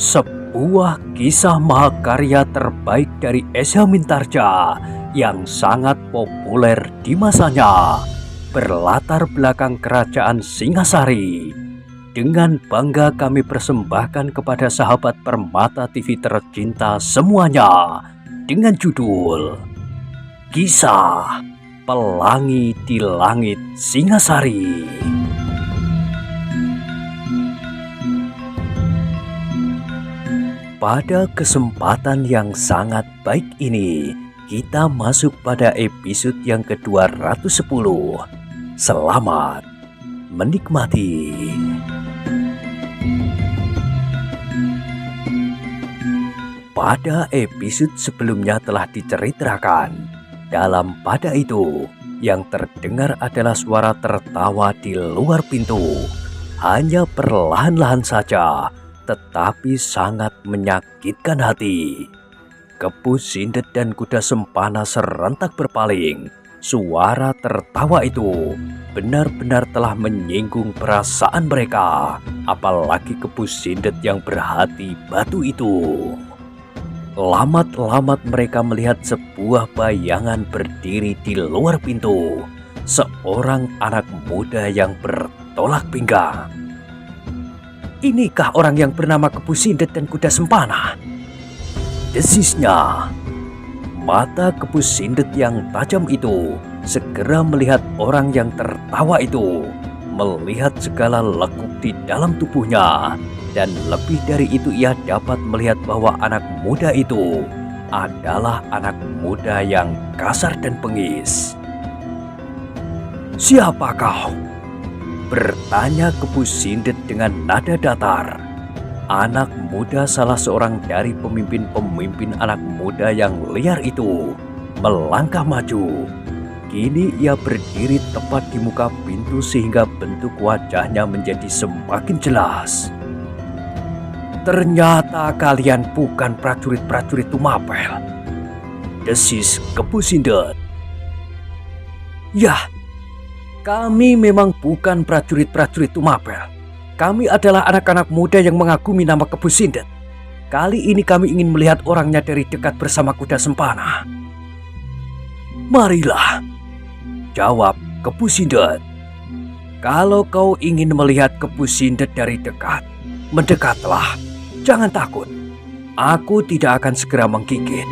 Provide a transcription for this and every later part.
Sebuah kisah mahakarya terbaik dari Esa Mintarja yang sangat populer di masanya, berlatar belakang kerajaan Singasari. Dengan bangga kami persembahkan kepada sahabat Permata TV tercinta semuanya dengan judul Kisah Pelangi di Langit Singasari. Pada kesempatan yang sangat baik ini, kita masuk pada episode yang ke-210. Selamat menikmati. Pada episode sebelumnya telah diceritakan. Pada itu, yang terdengar adalah suara tertawa di luar pintu. Hanya perlahan-lahan saja, tetapi sangat menyakitkan hati. Kepu Sindet dan kuda sempana serentak berpaling. Suara tertawa itu benar-benar telah menyinggung perasaan mereka, apalagi Kepu Sindet yang berhati batu itu. Lamat-lamat mereka melihat sebuah bayangan berdiri di luar pintu. Seorang anak muda yang bertolak pinggang. Inikah orang yang bernama Kepu Sindet dan kuda sempana? Desisnya. Mata Kepu Sindet yang tajam itu segera melihat orang yang tertawa itu, melihat segala lekuk di dalam tubuhnya, dan lebih dari itu ia dapat melihat bahwa anak muda itu adalah anak muda yang kasar dan bengis. "Siapa kau?" bertanya Kepu Sindet dengan nada datar. Anak muda salah seorang dari pemimpin-pemimpin anak muda yang liar itu melangkah maju. Kini ia berdiri tepat di muka pintu sehingga bentuk wajahnya menjadi semakin jelas. "Ternyata kalian bukan prajurit-prajurit Tumapel," desis Kepu Sindet. "Yah, kami memang bukan prajurit-prajurit Tumapel. Kami adalah anak-anak muda yang mengagumi nama Kepu Sindet. Kali ini kami ingin melihat orangnya dari dekat bersama kuda sempana." "Marilah," jawab Kepu Sindet. "Kalau kau ingin melihat Kepu Sindet dari dekat, mendekatlah. Jangan takut. Aku tidak akan segera menggigit."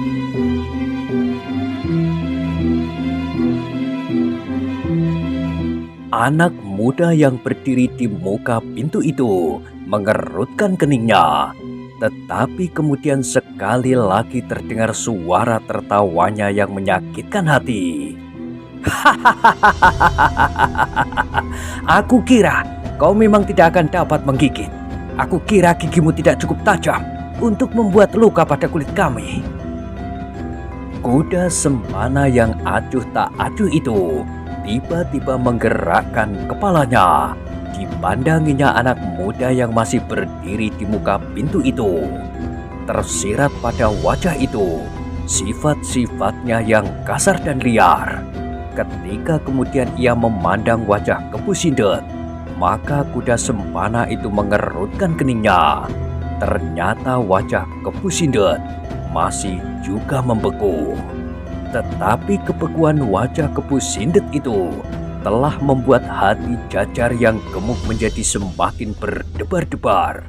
Anak muda yang berdiri di muka pintu itu mengerutkan keningnya, tetapi kemudian sekali lagi terdengar suara tertawanya yang menyakitkan hati. "Aku kira kau memang tidak akan dapat menggigit. Aku kira gigimu tidak cukup tajam untuk membuat luka pada kulit kami." Kuda sempana yang acuh tak acuh itu tiba-tiba menggerakkan kepalanya. Dipandanginya anak muda yang masih berdiri di muka pintu itu. Tersirat pada wajah itu sifat-sifatnya yang kasar dan liar. Ketika kemudian ia memandang wajah Kepu Sindet, maka kuda sempana itu mengerutkan keningnya. Ternyata wajah Kepu Sindet masih juga membeku. Tetapi kebekuan wajah Kepu Sindet itu telah membuat hati Jajar yang gemuk menjadi semakin berdebar-debar.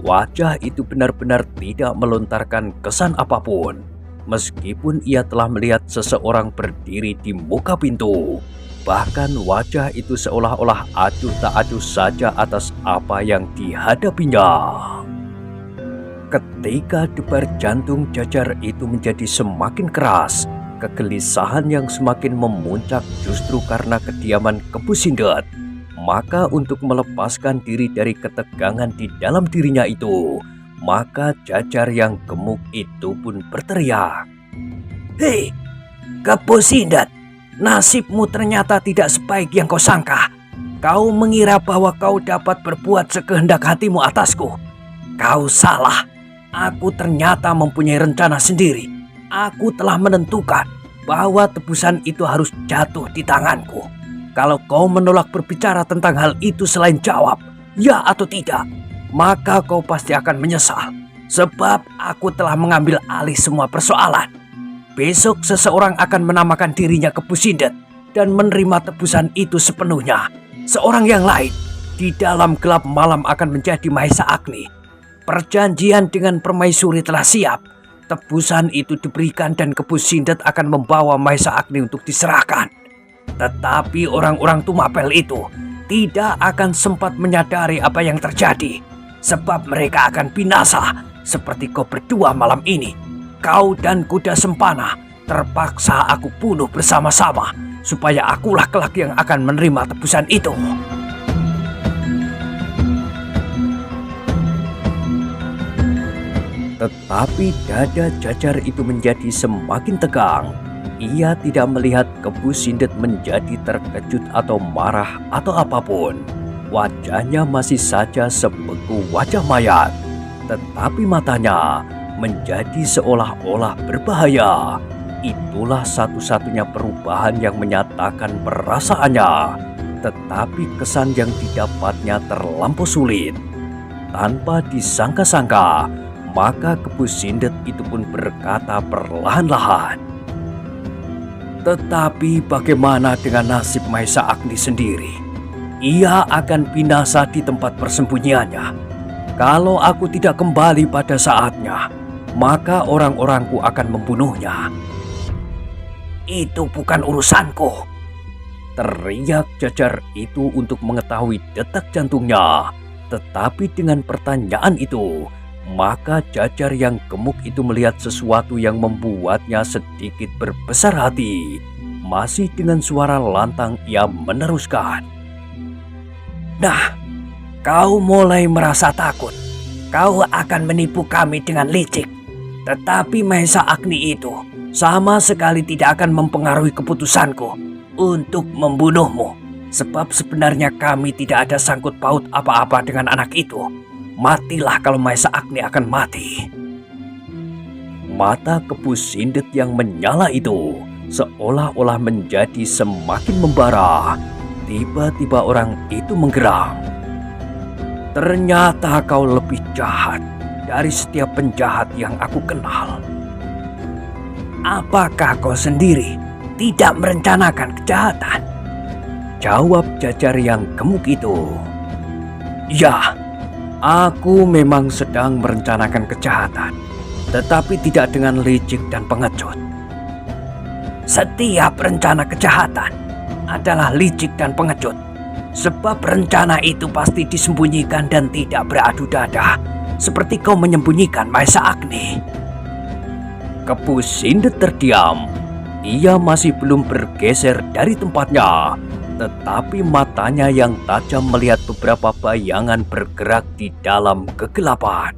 Wajah itu benar-benar tidak melontarkan kesan apapun, meskipun ia telah melihat seseorang berdiri di muka pintu. Bahkan wajah itu seolah-olah acuh tak acuh saja atas apa yang dihadapinya. Ketika debar jantung Jajar itu menjadi semakin keras, kegelisahan yang semakin memuncak justru karena kediaman Kepu Sindet. Maka untuk melepaskan diri dari ketegangan di dalam dirinya itu, maka Jajar yang gemuk itu pun berteriak, "Hei, Kepu Sindet, nasibmu ternyata tidak sebaik yang kau sangka. Kau mengira bahwa kau dapat berbuat sekehendak hatimu atasku. Kau salah. Aku ternyata mempunyai rencana sendiri. Aku telah menentukan bahwa tebusan itu harus jatuh di tanganku. Kalau kau menolak berbicara tentang hal itu selain jawab ya atau tidak, maka kau pasti akan menyesal. Sebab aku telah mengambil alih semua persoalan. Besok seseorang akan menamakan dirinya Kepu Sindet dan menerima tebusan itu sepenuhnya. Seorang yang lain di dalam gelap malam akan menjadi Mahesa Agni. Perjanjian dengan permaisuri telah siap. Tebusan itu diberikan dan Kepu Sindet akan membawa Mahesa Agni untuk diserahkan. Tetapi orang-orang Tumapel itu tidak akan sempat menyadari apa yang terjadi. Sebab mereka akan binasa seperti kau berdua malam ini. Kau dan kuda Sempana terpaksa aku bunuh bersama-sama supaya akulah kelak yang akan menerima tebusan itu. Tetapi dada Jajar itu menjadi semakin tegang. Ia tidak melihat Kepu Sindet menjadi terkejut atau marah atau apapun. Wajahnya masih saja sebeku wajah mayat. Tetapi matanya menjadi seolah-olah berbahaya. Itulah satu-satunya perubahan yang menyatakan perasaannya. Tetapi kesan yang didapatnya terlampau sulit. Tanpa disangka-sangka, maka Kepu Sindet itu pun berkata perlahan-lahan, "Tetapi bagaimana dengan nasib Mahesa Agni sendiri? Ia akan binasa di tempat persembunyiannya. Kalau aku tidak kembali pada saatnya, maka orang-orangku akan membunuhnya." "Itu bukan urusanku," teriak Jajar itu untuk mengetahui detak jantungnya. Tetapi dengan pertanyaan itu, maka Jajar yang gemuk itu melihat sesuatu yang membuatnya sedikit berbesar hati. Masih dengan suara lantang ia meneruskan, "Nah, kau mulai merasa takut. Kau akan menipu kami dengan licik. Tetapi Mahesa Agni itu sama sekali tidak akan mempengaruhi keputusanku untuk membunuhmu. Sebab sebenarnya kami tidak ada sangkut paut apa-apa dengan anak itu. Matilah kalau Mahesa Agni akan mati." Mata Kepu Sindet yang menyala itu seolah-olah menjadi semakin membara. Tiba-tiba orang itu menggeram. "Ternyata kau lebih jahat dari setiap penjahat yang aku kenal. Apakah kau sendiri tidak merencanakan kejahatan?" jawab Jajar yang gemuk itu. "Ya, aku memang sedang merencanakan kejahatan, tetapi tidak dengan licik dan pengecut." "Setiap rencana kejahatan adalah licik dan pengecut. Sebab rencana itu pasti disembunyikan dan tidak beradu dada, seperti kau menyembunyikan Mahesa Agni." Kepu Sindet terdiam. Ia masih belum bergeser dari tempatnya, tetapi matanya yang tajam melihat beberapa bayangan bergerak di dalam kegelapan.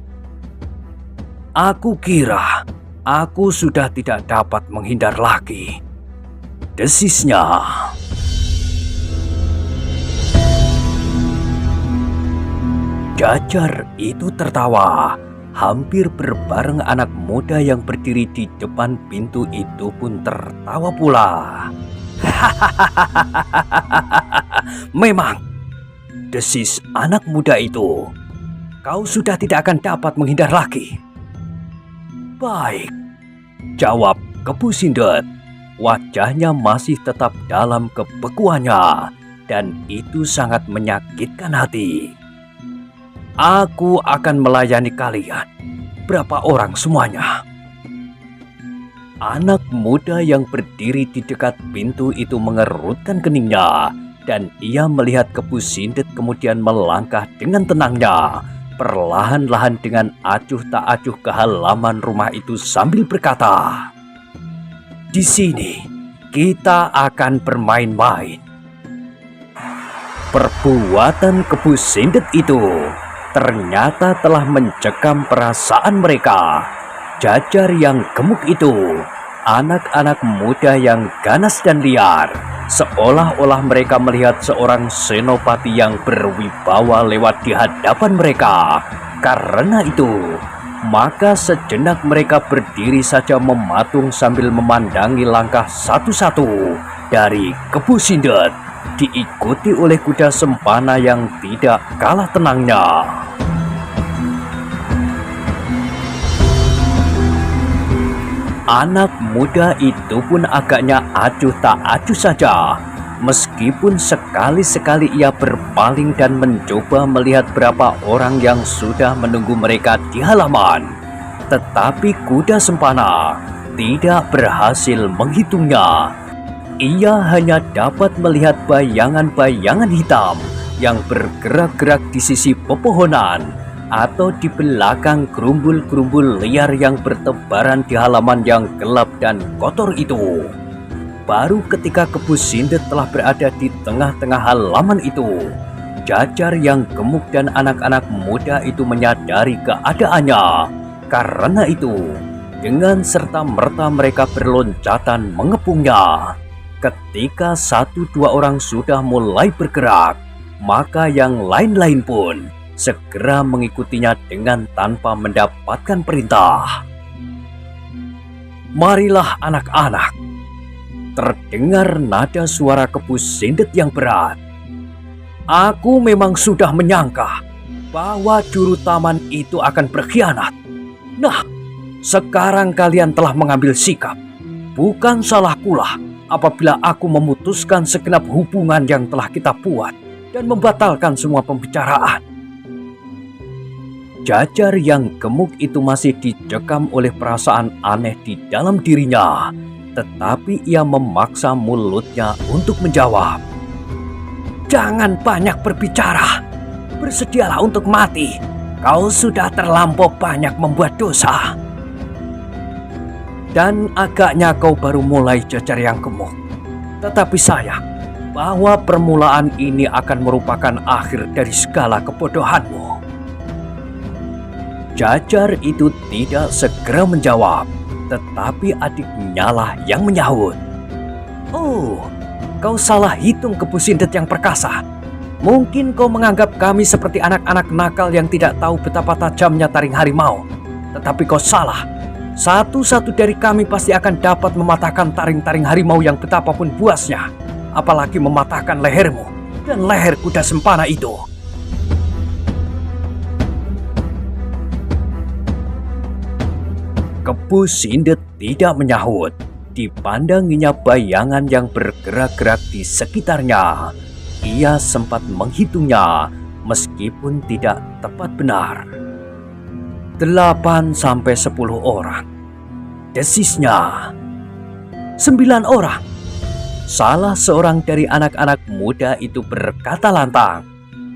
"Aku kira aku sudah tidak dapat menghindar lagi," desisnya. Jajar itu tertawa. Hampir berbareng anak muda yang berdiri di depan pintu itu pun tertawa pula. "Memang," desis anak muda itu, "kau sudah tidak akan dapat menghindar lagi." "Baik," jawab Kepu Sindet. Wajahnya masih tetap dalam kebekuannya, dan itu sangat menyakitkan hati. "Aku akan melayani kalian. Berapa orang semuanya?" Anak muda yang berdiri di dekat pintu itu mengerutkan keningnya, dan ia melihat Kepu Sindet kemudian melangkah dengan tenangnya, perlahan-lahan dengan acuh tak acuh ke halaman rumah itu sambil berkata, "Di sini kita akan bermain-main." Perbuatan Kepu Sindet itu ternyata telah mencekam perasaan mereka. Jajar yang gemuk itu, anak-anak muda yang ganas dan liar, seolah-olah mereka melihat seorang senopati yang berwibawa lewat di hadapan mereka. Karena itu, maka sejenak mereka berdiri saja mematung sambil memandangi langkah satu-satu dari Kepu Sindet, diikuti oleh kuda Sempana yang tidak kalah tenangnya. Anak muda itu pun agaknya acuh tak acuh saja. Meskipun sekali-sekali ia berpaling dan mencoba melihat berapa orang yang sudah menunggu mereka di halaman. Tetapi kuda sempana tidak berhasil menghitungnya. Ia hanya dapat melihat bayangan-bayangan hitam yang bergerak-gerak di sisi pepohonan atau di belakang gerumbul-gerumbul liar yang bertebaran di halaman yang gelap dan kotor itu. Baru ketika Kepu Sindet telah berada di tengah-tengah halaman itu, Jajar yang gemuk dan anak-anak muda itu menyadari keadaannya. Karena itu, dengan serta-merta mereka berloncatan mengepungnya. Ketika 1-2 orang sudah mulai bergerak, maka yang lain-lain pun segera mengikutinya dengan tanpa mendapatkan perintah. Marilah anak-anak, terdengar nada suara Kepu Sindet yang berat. Aku memang sudah menyangka bahwa juru taman itu akan berkhianat. Nah, sekarang kalian telah mengambil sikap. Bukan salahkulah apabila aku memutuskan segenap hubungan yang telah kita buat dan membatalkan semua pembicaraan. Jajar yang gemuk itu masih dicekam oleh perasaan aneh di dalam dirinya. Tetapi ia memaksa mulutnya untuk menjawab. Jangan banyak berbicara. Bersedialah untuk mati. Kau sudah terlampau banyak membuat dosa. Dan agaknya kau baru mulai, Jajar yang gemuk. Tetapi sayang bahwa permulaan ini akan merupakan akhir dari segala kebodohanmu. Jajar itu tidak segera menjawab. Tetapi adiknya lah yang menyahut. Oh, kau salah hitung, Kepu Sindet yang perkasa. Mungkin kau menganggap kami seperti anak-anak nakal yang tidak tahu betapa tajamnya taring harimau. Tetapi kau salah. Satu-satu dari kami pasti akan dapat mematahkan taring-taring harimau yang betapapun buasnya. Apalagi mematahkan lehermu dan leher kuda sempana itu. Kepu Sindet tidak menyahut. Dipandanginya bayangan yang bergerak-gerak di sekitarnya. Ia sempat menghitungnya meskipun tidak tepat benar. 8-10 orang. Desisnya 9 orang. Salah seorang dari anak-anak muda itu berkata lantang.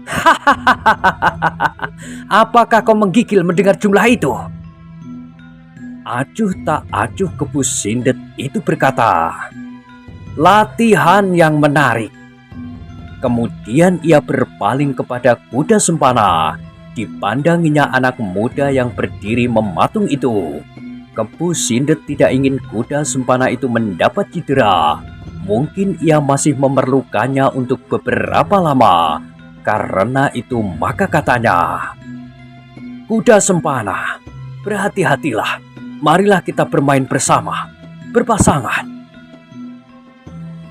Hahaha, apakah kau menggigil mendengar jumlah itu? Acuh tak acuh Kepu Sindet itu berkata, latihan yang menarik. Kemudian ia berpaling kepada kuda sempana. Dipandanginya anak muda yang berdiri mematung itu. Kepu Sindet tidak ingin kuda sempana itu mendapat cedera. Mungkin ia masih memerlukannya untuk beberapa lama. Karena itu maka katanya, kuda sempana, berhati-hatilah. Marilah kita bermain bersama, berpasangan.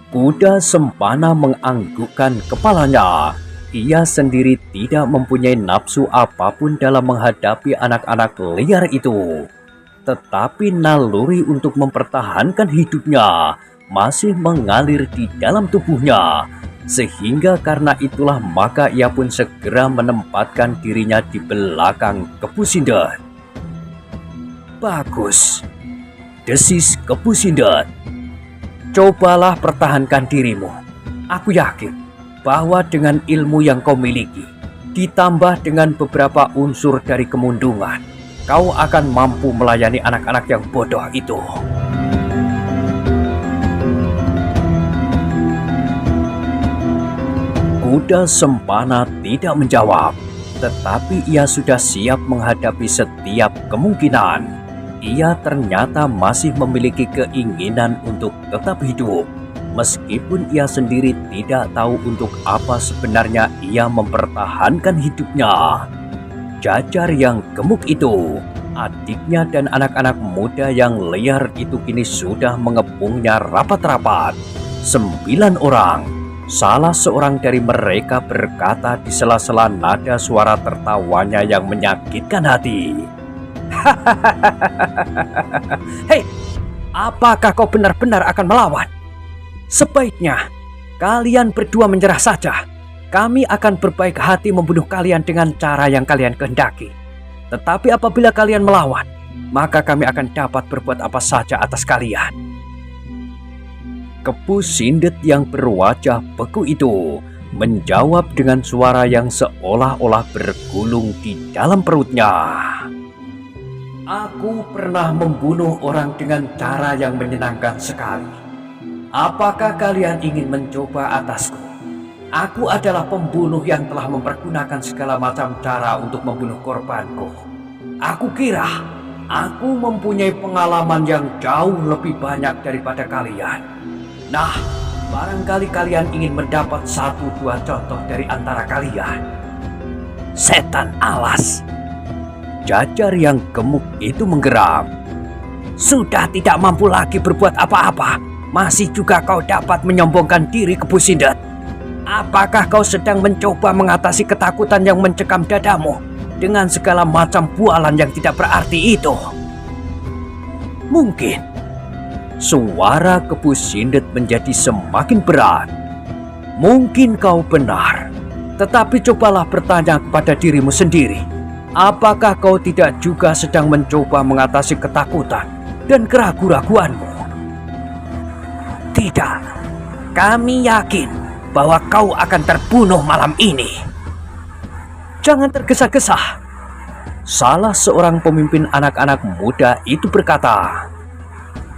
Kuda sempana menganggukkan kepalanya. Ia sendiri tidak mempunyai nafsu apapun dalam menghadapi anak-anak liar itu. Tetapi naluri untuk mempertahankan hidupnya masih mengalir di dalam tubuhnya. Sehingga karena itulah maka ia pun segera menempatkan dirinya di belakang Kepu Sindet. Bagus, desis Kepu Sindet. Cobalah pertahankan dirimu. Aku yakin bahwa dengan ilmu yang kau miliki, ditambah dengan beberapa unsur dari kemundungan, kau akan mampu melayani anak-anak yang bodoh itu. Kuda sempana tidak menjawab, tetapi ia sudah siap menghadapi setiap kemungkinan. Ia ternyata masih memiliki keinginan untuk tetap hidup. Meskipun ia sendiri tidak tahu untuk apa sebenarnya ia mempertahankan hidupnya. Jajar yang gemuk itu, adiknya dan anak-anak muda yang liar itu kini sudah mengepungnya rapat-rapat. 9 orang. Salah seorang dari mereka berkata di sela-sela nada suara tertawanya yang menyakitkan hati. Hei, Apakah kau benar-benar akan melawan? Sebaiknya kalian berdua menyerah saja. Kami akan berbaik hati membunuh kalian dengan cara yang kalian kehendaki. Tetapi apabila kalian melawan, maka kami akan dapat berbuat apa saja atas kalian. Kepu Sindet yang berwajah beku itu menjawab dengan suara yang seolah-olah bergulung di dalam perutnya. Aku pernah membunuh orang dengan cara yang menyenangkan sekali. Apakah kalian ingin mencoba atasku? Aku adalah pembunuh yang telah mempergunakan segala macam cara untuk membunuh korbanku. Aku kira aku mempunyai pengalaman yang jauh lebih banyak daripada kalian. Nah, barangkali kalian ingin mendapat 1-2 contoh dari antara kalian. Setan alas! Jajar yang gemuk itu menggeram. Sudah tidak mampu lagi berbuat apa-apa, masih juga kau dapat menyombongkan diri, Kepu Sindet. Apakah kau sedang mencoba mengatasi ketakutan yang mencekam dadamu dengan segala macam bualan yang tidak berarti itu? Mungkin. Suara Kepu Sindet menjadi semakin berat. Mungkin kau benar, tetapi cobalah bertanya kepada dirimu sendiri. Apakah kau tidak juga sedang mencoba mengatasi ketakutan dan keraguan-raguanmu? Tidak, kami yakin bahwa kau akan terbunuh malam ini. Jangan tergesa-gesa. Salah seorang pemimpin anak-anak muda itu berkata,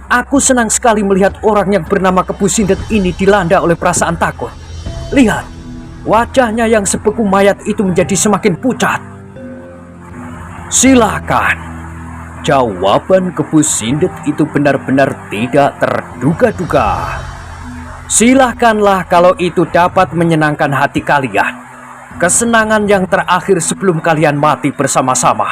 aku senang sekali melihat orang yang bernama Kepu Sindet ini dilanda oleh perasaan takut. Lihat, wajahnya yang sebeku mayat itu menjadi semakin pucat. Silakan. Jawaban Kepu Sindet itu benar-benar tidak terduga-duga. Silakanlah kalau itu dapat menyenangkan hati kalian. Kesenangan yang terakhir sebelum kalian mati bersama-sama.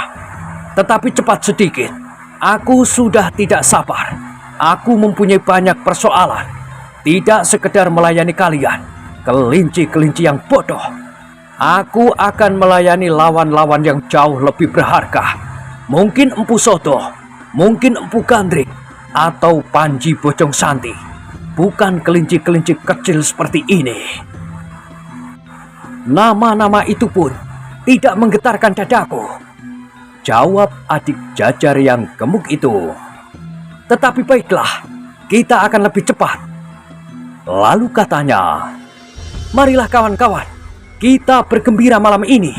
Tetapi cepat sedikit. Aku sudah tidak sabar. Aku mempunyai banyak persoalan. Tidak sekedar melayani kalian, kelinci-kelinci yang bodoh. Aku akan melayani lawan-lawan yang jauh lebih berharga. Mungkin Empu Soto, mungkin Empu Gandrik, atau Panji Bojong Santi. Bukan kelinci-kelinci kecil seperti ini. Nama-nama itu pun tidak menggetarkan dadaku. Jawab adik Jajar yang gemuk itu. Tetapi baiklah, kita akan lebih cepat. Lalu katanya, marilah kawan-kawan, kita bergembira malam ini.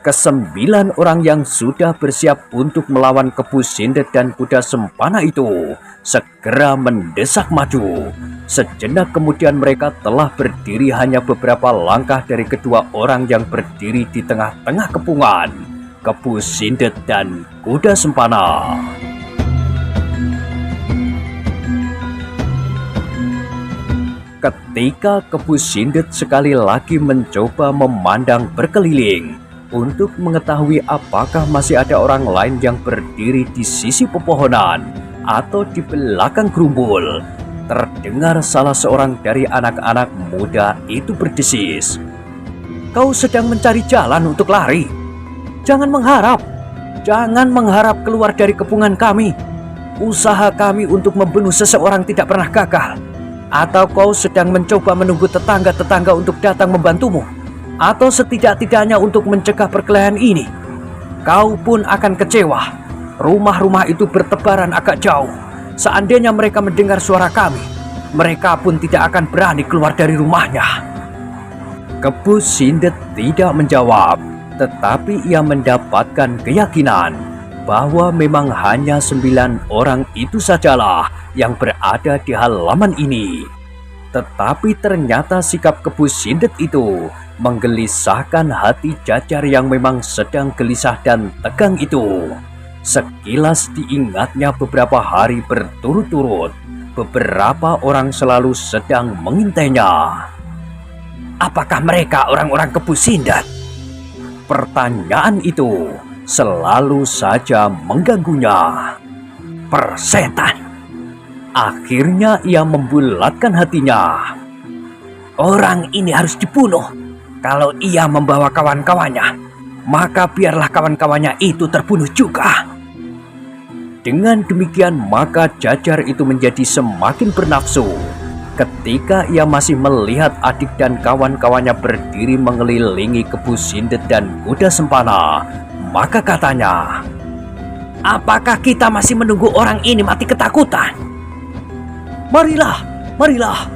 Ke-9 orang yang sudah bersiap untuk melawan Kepu Sindet dan kuda sempana itu segera mendesak maju. Sejenak kemudian mereka telah berdiri hanya beberapa langkah dari kedua orang yang berdiri di tengah-tengah kepungan, Kepu Sindet dan kuda sempana. Ketika Kepu Sindet sekali lagi mencoba memandang berkeliling untuk mengetahui apakah masih ada orang lain yang berdiri di sisi pepohonan atau di belakang gerumbul, terdengar salah seorang dari anak-anak muda itu berdesis. Kau sedang mencari jalan untuk lari? Jangan mengharap keluar dari kepungan kami. Usaha kami untuk membunuh seseorang tidak pernah gagal. Atau kau sedang mencoba menunggu tetangga-tetangga untuk datang membantumu? Atau setidak-tidaknya untuk mencegah perkelahian ini? Kau pun akan kecewa. Rumah-rumah itu bertebaran agak jauh. Seandainya mereka mendengar suara kami, mereka pun tidak akan berani keluar dari rumahnya. Kepu Sindet tidak menjawab, tetapi ia mendapatkan keyakinan bahwa memang hanya 9 orang itu sajalah yang berada di halaman ini. Tetapi ternyata sikap Kepu Sindet itu menggelisahkan hati Jajar yang memang sedang gelisah dan tegang itu. Sekilas diingatnya beberapa hari berturut-turut, beberapa orang selalu sedang mengintainya. Apakah mereka orang-orang Kepu Sindet? Pertanyaan itu selalu saja mengganggunya. Persetan. Akhirnya ia membulatkan hatinya. Orang ini harus dibunuh. Kalau ia membawa kawan-kawannya, maka biarlah kawan-kawannya itu terbunuh juga. Dengan demikian maka Jajar itu menjadi semakin bernafsu. Ketika ia masih melihat adik dan kawan-kawannya berdiri mengelilingi Kebu Sindet dan kuda sempana, maka katanya, "Apakah kita masih menunggu orang ini mati ketakutan? Marilah, marilah!"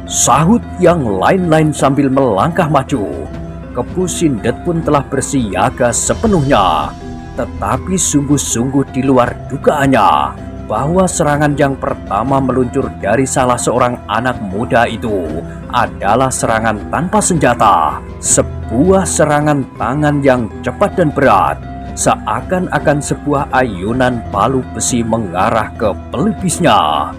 Sahut yang lain-lain sambil melangkah maju. Kebu Sindet pun telah bersiaga sepenuhnya. Tetapi sungguh-sungguh di luar dugaannya bahwa serangan yang pertama meluncur dari salah seorang anak muda itu adalah serangan tanpa senjata. Sebuah serangan tangan yang cepat dan berat, seakan-akan sebuah ayunan palu besi mengarah ke pelipisnya.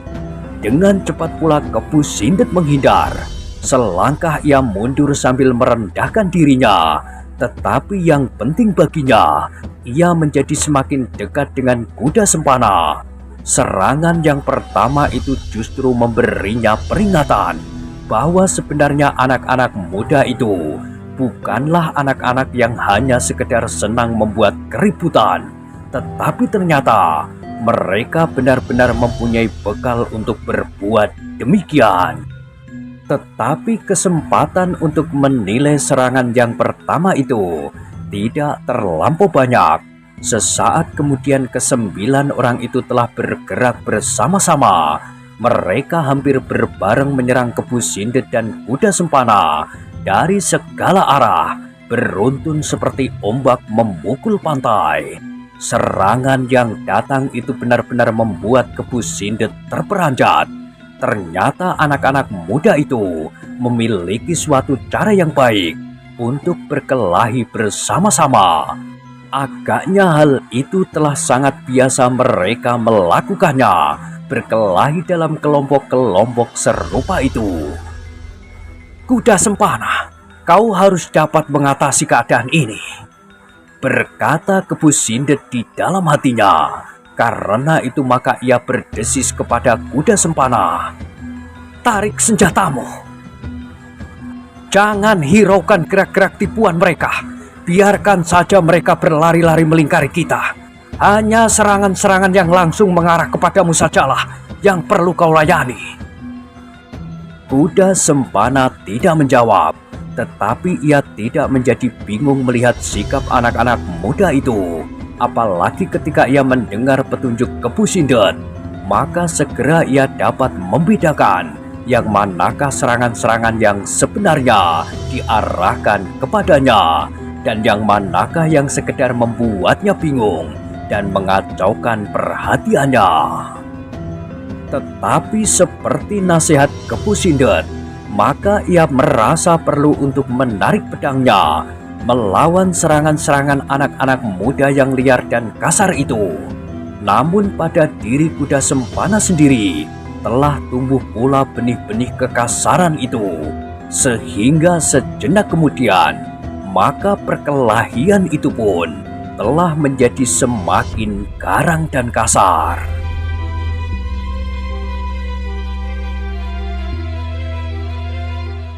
Dengan cepat pula Kebu Sindet menghindar. Selangkah ia mundur sambil merendahkan dirinya. Tetapi yang penting baginya, ia menjadi semakin dekat dengan kuda sempana. Serangan yang pertama itu justru memberinya peringatan bahwa sebenarnya anak-anak muda itu bukanlah anak-anak yang hanya sekedar senang membuat keributan, tetapi ternyata mereka benar-benar mempunyai bekal untuk berbuat demikian. Tetapi kesempatan untuk menilai serangan yang pertama itu tidak terlampau banyak. Sesaat kemudian ke-9 orang itu telah bergerak bersama-sama. Mereka hampir berbareng menyerang Kebu Sindet dan kuda sempana dari segala arah, beruntun seperti ombak memukul pantai. Serangan yang datang itu benar-benar membuat Kebu Sindet terperanjat. Ternyata anak-anak muda itu memiliki suatu cara yang baik untuk berkelahi bersama-sama. Agaknya hal itu telah sangat biasa mereka melakukannya, berkelahi dalam kelompok-kelompok serupa itu. "Kuda sempana, kau harus dapat mengatasi keadaan ini," berkata Kebu Sindet di dalam hatinya. Karena itu maka ia berdesis kepada kuda sempana, "Tarik senjatamu. Jangan hiraukan gerak-gerak tipuan mereka. Biarkan saja mereka berlari-lari melingkari kita. Hanya serangan-serangan yang langsung mengarah kepadamu sajalah yang perlu kau layani." Kuda sempana tidak menjawab, tetapi ia tidak menjadi bingung melihat sikap anak-anak muda itu. Apalagi ketika ia mendengar petunjuk Kebu Sindet, maka segera ia dapat membedakan yang manakah serangan-serangan yang sebenarnya diarahkan kepadanya dan yang manakah yang sekedar membuatnya bingung dan mengacaukan perhatiannya. Tetapi seperti nasihat Kebu Sindet, maka ia merasa perlu untuk menarik pedangnya melawan serangan-serangan anak-anak muda yang liar dan kasar itu. Namun pada diri kuda sempana sendiri telah tumbuh pula benih-benih kekasaran itu. Sehingga sejenak kemudian, maka perkelahian itu pun telah menjadi semakin garang dan kasar.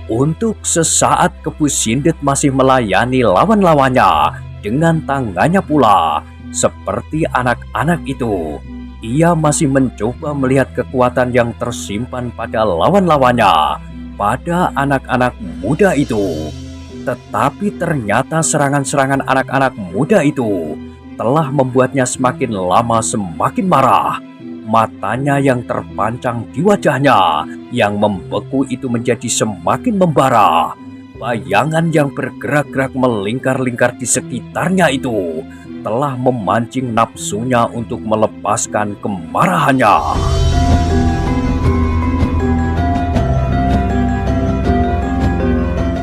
Untuk sesaat Kebu Sindet masih melayani lawan-lawannya dengan tangannya pula. Seperti anak-anak itu, ia masih mencoba melihat kekuatan yang tersimpan pada lawan-lawannya, pada anak-anak muda itu. Tetapi ternyata serangan-serangan anak-anak muda itu telah membuatnya semakin lama semakin marah. Matanya yang terpancang di wajahnya yang membeku itu menjadi semakin membara. Bayangan yang bergerak-gerak melingkar-lingkar di sekitarnya itu telah memancing nafsunya untuk melepaskan kemarahannya.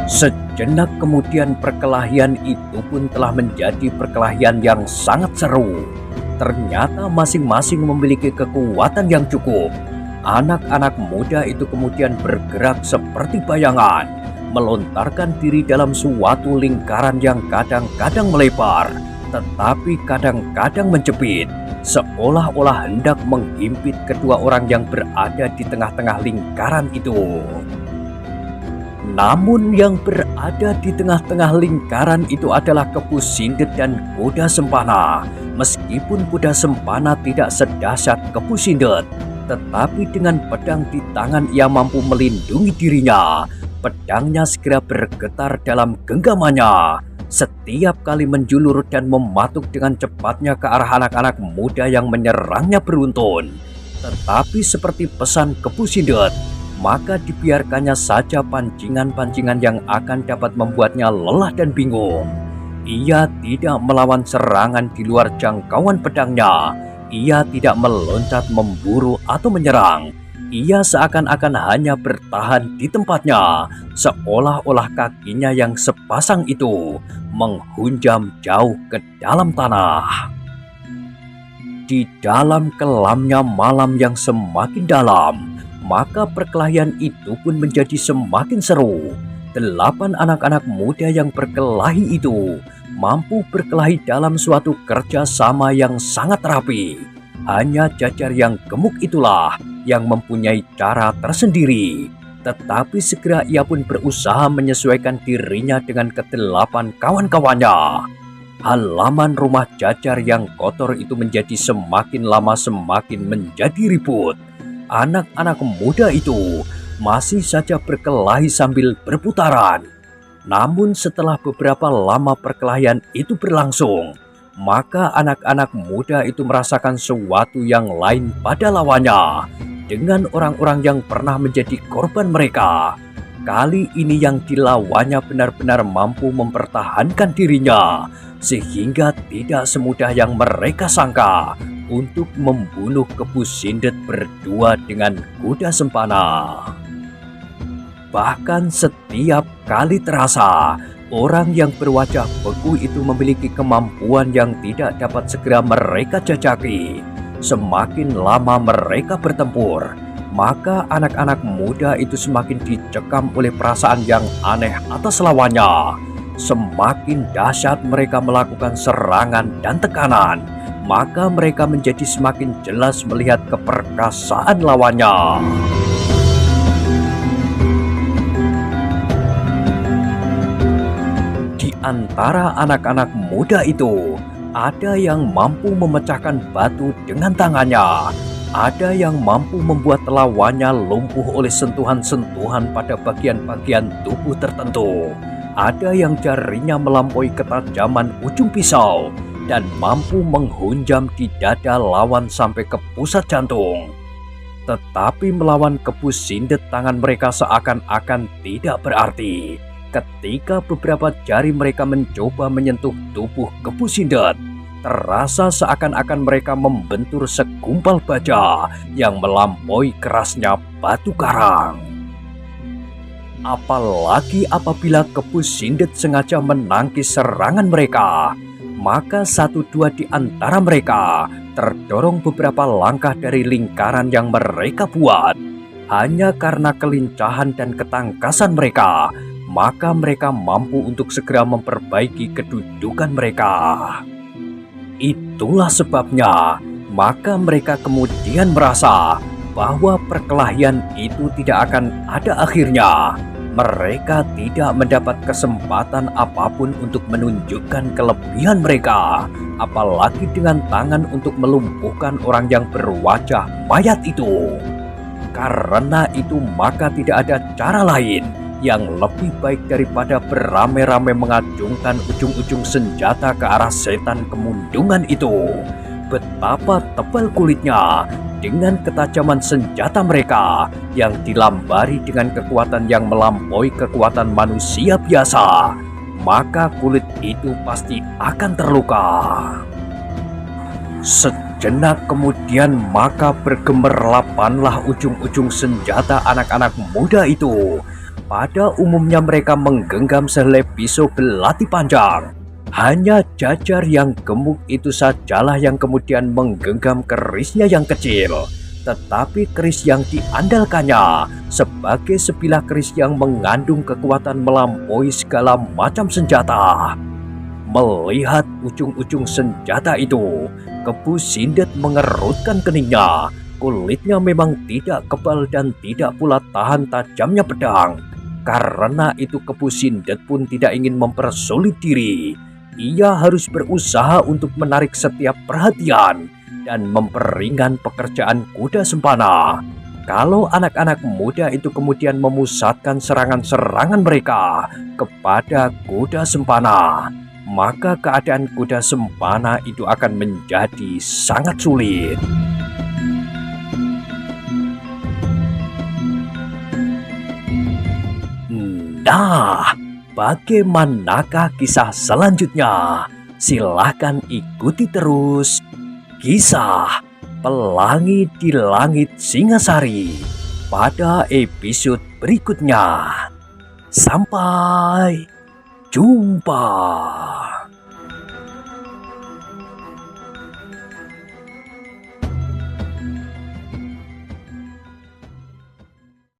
Sejenak kemudian perkelahian itu pun telah menjadi perkelahian yang sangat seru. Ternyata masing-masing memiliki kekuatan yang cukup. Anak-anak muda itu kemudian bergerak seperti bayangan, melontarkan diri dalam suatu lingkaran yang kadang-kadang melebar, tetapi kadang-kadang menjepit, seolah-olah hendak menghimpit kedua orang yang berada di tengah-tengah lingkaran itu. Namun yang berada di tengah-tengah lingkaran itu adalah Kepu Sindet dan kuda sempana. Meskipun kuda sempana tidak sedahsyat Kepu Sindet, tetapi dengan pedang di tangan ia mampu melindungi dirinya. Pedangnya segera bergetar dalam genggamannya. Setiap kali menjulur dan mematuk dengan cepatnya ke arah anak-anak muda yang menyerangnya beruntun. Tetapi seperti pesan Kepu Sindet, maka dibiarkannya saja pancingan-pancingan yang akan dapat membuatnya lelah dan bingung. Ia tidak melawan serangan di luar jangkauan pedangnya. Ia tidak meloncat memburu atau menyerang. Ia seakan-akan hanya bertahan di tempatnya, seolah-olah kakinya yang sepasang itu menghunjam jauh ke dalam tanah. Di dalam kelamnya malam yang semakin dalam, maka perkelahian itu pun menjadi semakin seru. 8 anak-anak muda yang berkelahi itu mampu berkelahi dalam suatu kerjasama yang sangat rapi. Hanya Jajar yang gemuk itulah yang mempunyai cara tersendiri. Tetapi segera ia pun berusaha menyesuaikan dirinya dengan ke-8 kawan-kawannya. Halaman rumah Jajar yang kotor itu menjadi semakin lama semakin menjadi ribut. Anak-anak muda itu masih saja berkelahi sambil berputaran. Namun setelah beberapa lama perkelahian itu berlangsung, maka anak-anak muda itu merasakan sesuatu yang lain pada lawannya. Dengan orang-orang yang pernah menjadi korban mereka, kali ini yang dilawannya benar-benar mampu mempertahankan dirinya, sehingga tidak semudah yang mereka sangka untuk membunuh Kepu Sindet berdua dengan kuda sempana. Bahkan setiap kali terasa, orang yang berwajah beku itu memiliki kemampuan yang tidak dapat segera mereka jajaki. Semakin lama mereka bertempur, maka anak-anak muda itu semakin dicekam oleh perasaan yang aneh atas lawannya. Semakin dahsyat mereka melakukan serangan dan tekanan, maka mereka menjadi semakin jelas melihat keperkasaan lawannya. Di antara anak-anak muda itu, ada yang mampu memecahkan batu dengan tangannya. Ada yang mampu membuat lawannya lumpuh oleh sentuhan-sentuhan pada bagian-bagian tubuh tertentu. Ada yang jarinya melampaui ketajaman ujung pisau dan mampu menghunjam di dada lawan sampai ke pusat jantung. Tetapi melawan Kepu Sindet tangan mereka seakan-akan tidak berarti. Ketika beberapa jari mereka mencoba menyentuh tubuh Kepu Sindet, terasa seakan-akan mereka membentur segumpal baja yang melampaui kerasnya batu karang. Apalagi apabila Kepu Sindet sengaja menangkis serangan mereka, maka 1-2 di antara mereka terdorong beberapa langkah dari lingkaran yang mereka buat. Hanya karena kelincahan dan ketangkasan mereka, maka mereka mampu untuk segera memperbaiki kedudukan mereka. Itulah sebabnya, maka mereka kemudian merasa bahwa perkelahian itu tidak akan ada akhirnya. Mereka tidak mendapat kesempatan apapun untuk menunjukkan kelebihan mereka, apalagi dengan tangan untuk melumpuhkan orang yang berwajah mayat itu. Karena itu maka tidak ada cara lain yang lebih baik daripada beramai-ramai mengacungkan ujung-ujung senjata ke arah setan kemundungan itu. Betapa tebal kulitnya dengan ketajaman senjata mereka yang dilambari dengan kekuatan yang melampaui kekuatan manusia biasa, maka kulit itu pasti akan terluka. Sejenak kemudian maka bergemerlapanlah ujung-ujung senjata anak-anak muda itu. Pada umumnya mereka menggenggam sehelai pisau belati panjang. Hanya Jajar yang gemuk itu sajalah yang kemudian menggenggam kerisnya yang kecil. Tetapi keris yang diandalkannya sebagai sebilah keris yang mengandung kekuatan melampaui segala macam senjata. Melihat ujung-ujung senjata itu, Kepu Sindet mengerutkan keningnya. Kulitnya memang tidak kebal dan tidak pula tahan tajamnya pedang. Karena itu Kepu Sindet pun tidak ingin mempersulit diri. Ia harus berusaha untuk menarik setiap perhatian dan memperingan pekerjaan kuda sempana. Kalau anak-anak muda itu kemudian memusatkan serangan-serangan mereka kepada kuda sempana, maka keadaan kuda sempana itu akan menjadi sangat sulit. Nah, bagaimanakah kisah selanjutnya? Silahkan ikuti terus kisah Pelangi di Langit Singasari pada episode berikutnya. Sampai jumpa.